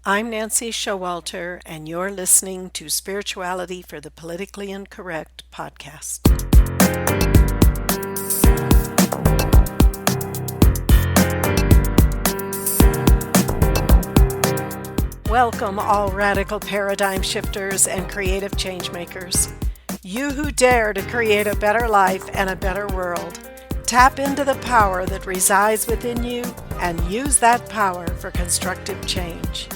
I'm Nancy Showalter, and you're listening to Spirituality for the Politically Incorrect podcast. Welcome, all radical paradigm shifters and creative change makers. You who dare to create a better life and a better world. Tap into the power that resides within you and use that power for constructive change.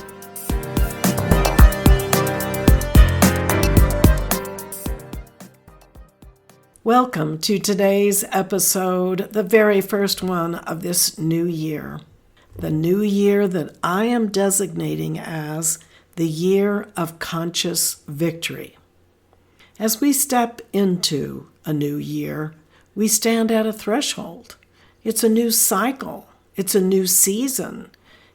Welcome to today's episode, the very first one of this new year. The new year that I am designating as the year of conscious victory. As we step into a new year, we stand at a threshold. It's a new cycle. It's a new season.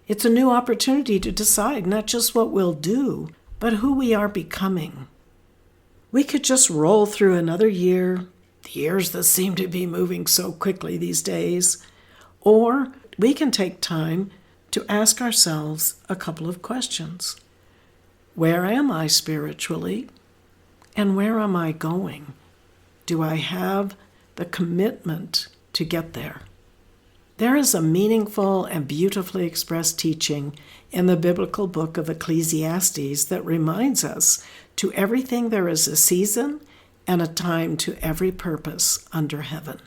It's a new opportunity to decide not just what we'll do, but who we are becoming. We could just roll through another year, the years that seem to be moving so quickly these days, or we can take time to ask ourselves a couple of questions. Where am I spiritually? And where am I going? Do I have the commitment to get there? There is a meaningful and beautifully expressed teaching in the biblical book of Ecclesiastes that reminds us to everything there is a season and a time to every purpose under heaven.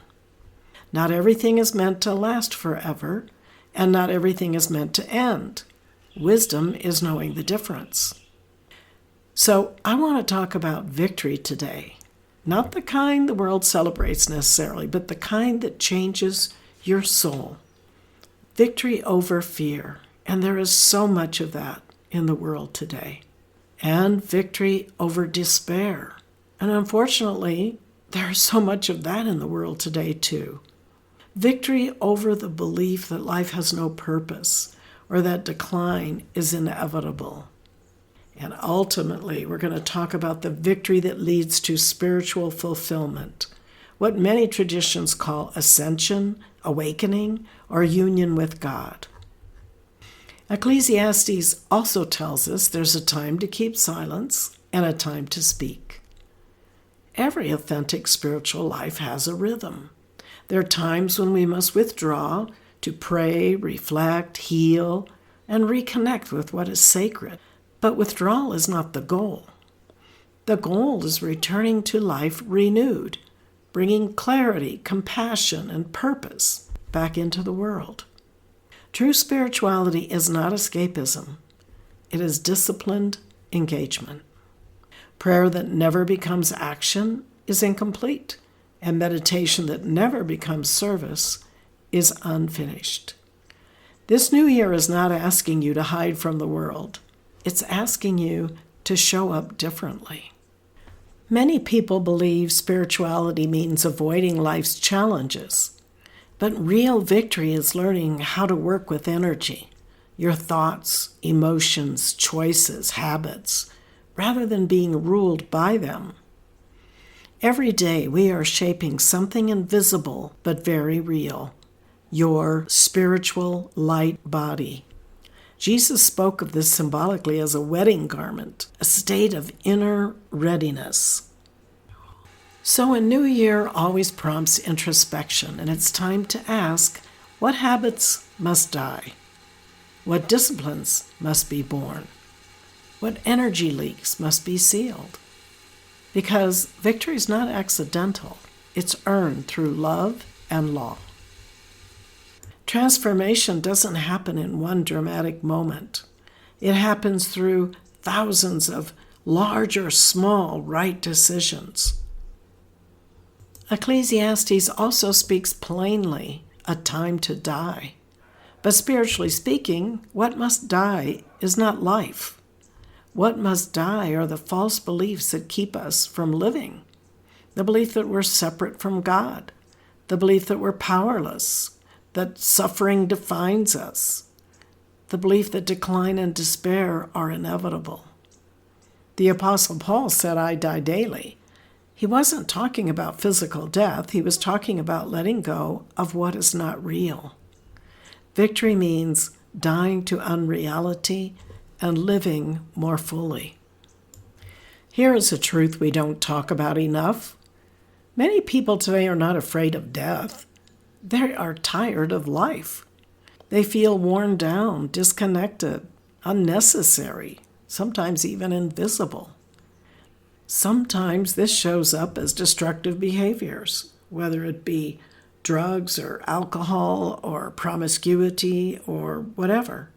Not everything is meant to last forever, and not everything is meant to end. Wisdom is knowing the difference. So I want to talk about victory today. Not the kind the world celebrates necessarily, but the kind that changes your soul. Victory over fear, and there is so much of that in the world today. And victory over despair. And unfortunately, there is so much of that in the world today too. Victory over the belief that life has no purpose or that decline is inevitable. And ultimately, we're going to talk about the victory that leads to spiritual fulfillment, what many traditions call ascension, awakening, or union with God. Ecclesiastes also tells us there's a time to keep silence and a time to speak. Every authentic spiritual life has a rhythm. There are times when we must withdraw to pray, reflect, heal, and reconnect with what is sacred. But withdrawal is not the goal. The goal is returning to life renewed, bringing clarity, compassion, and purpose back into the world. True spirituality is not escapism. It is disciplined engagement. Prayer that never becomes action is incomplete, and meditation that never becomes service is unfinished. This new year is not asking you to hide from the world. It's asking you to show up differently. Many people believe spirituality means avoiding life's challenges, but real victory is learning how to work with energy, your thoughts, emotions, choices, habits, rather than being ruled by them. Every day we are shaping something invisible but very real, your spiritual light body. Jesus spoke of this symbolically as a wedding garment, a state of inner readiness. So a new year always prompts introspection, and it's time to ask, what habits must die? What disciplines must be born? What energy leaks must be sealed? Because victory is not accidental. It's earned through love and law. Transformation doesn't happen in one dramatic moment. It happens through thousands of large or small right decisions. Ecclesiastes also speaks plainly, a time to die. But spiritually speaking, what must die is not life. What must die are the false beliefs that keep us from living. The belief that we're separate from God. The belief that we're powerless. That suffering defines us, the belief that decline and despair are inevitable. The Apostle Paul said, I die daily. He wasn't talking about physical death. He was talking about letting go of what is not real. Victory means dying to unreality and living more fully. Here is a truth we don't talk about enough. Many people today are not afraid of death. They are tired of life. They feel worn down, disconnected, unnecessary, sometimes even invisible. Sometimes this shows up as destructive behaviors, whether it be drugs or alcohol or promiscuity or whatever.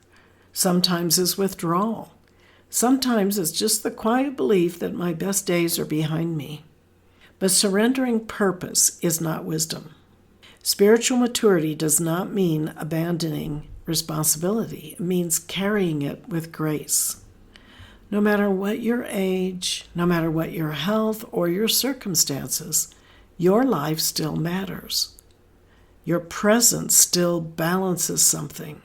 Sometimes it's withdrawal. Sometimes it's just the quiet belief that my best days are behind me. But surrendering purpose is not wisdom. Spiritual maturity does not mean abandoning responsibility. It means carrying it with grace. No matter what your age, no matter what your health or your circumstances, your life still matters. Your presence still balances something.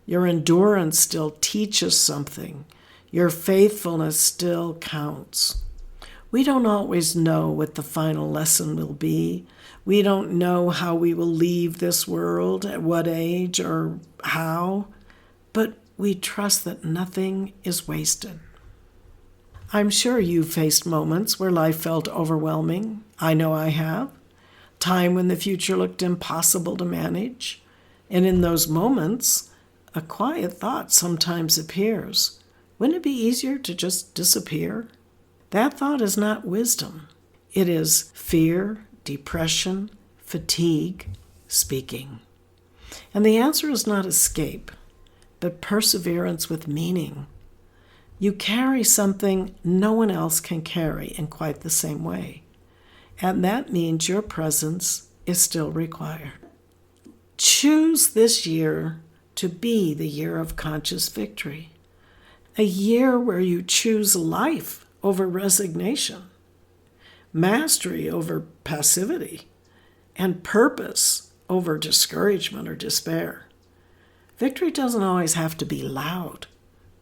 Your endurance still teaches something. Your faithfulness still counts. We don't always know what the final lesson will be. We don't know how we will leave this world, at what age or how, but we trust that nothing is wasted. I'm sure you've faced moments where life felt overwhelming. I know I have. Time when the future looked impossible to manage. And in those moments, a quiet thought sometimes appears. Wouldn't it be easier to just disappear? That thought is not wisdom. It is fear, depression, fatigue speaking. And the answer is not escape, but perseverance with meaning. You carry something no one else can carry in quite the same way. And that means your presence is still required. Choose this year to be the year of conscious victory. A year where you choose life over resignation, mastery over passivity, and purpose over discouragement or despair. Victory doesn't always have to be loud.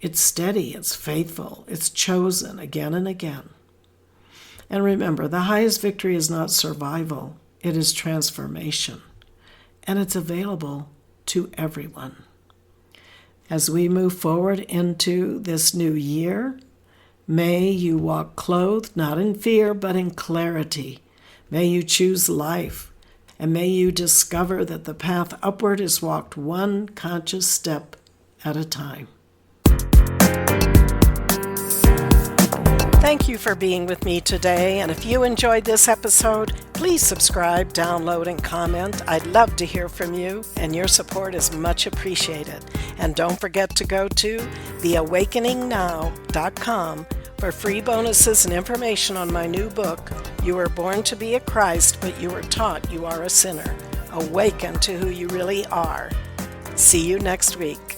It's steady, it's faithful, it's chosen again and again. And remember, the highest victory is not survival, it is transformation. And it's available to everyone. As we move forward into this new year, may you walk clothed not in fear but in clarity. May you choose life, and may you discover that the path upward is walked one conscious step at a time. Thank you for being with me today, and if you enjoyed this episode, please subscribe, download, and comment. I'd love to hear from you, and your support is much appreciated. And don't forget to go to theawakeningnow.com for free bonuses and information on my new book, You Were Born to Be a Christ, but You Were Taught You Are a Sinner. Awaken to who you really are. See you next week.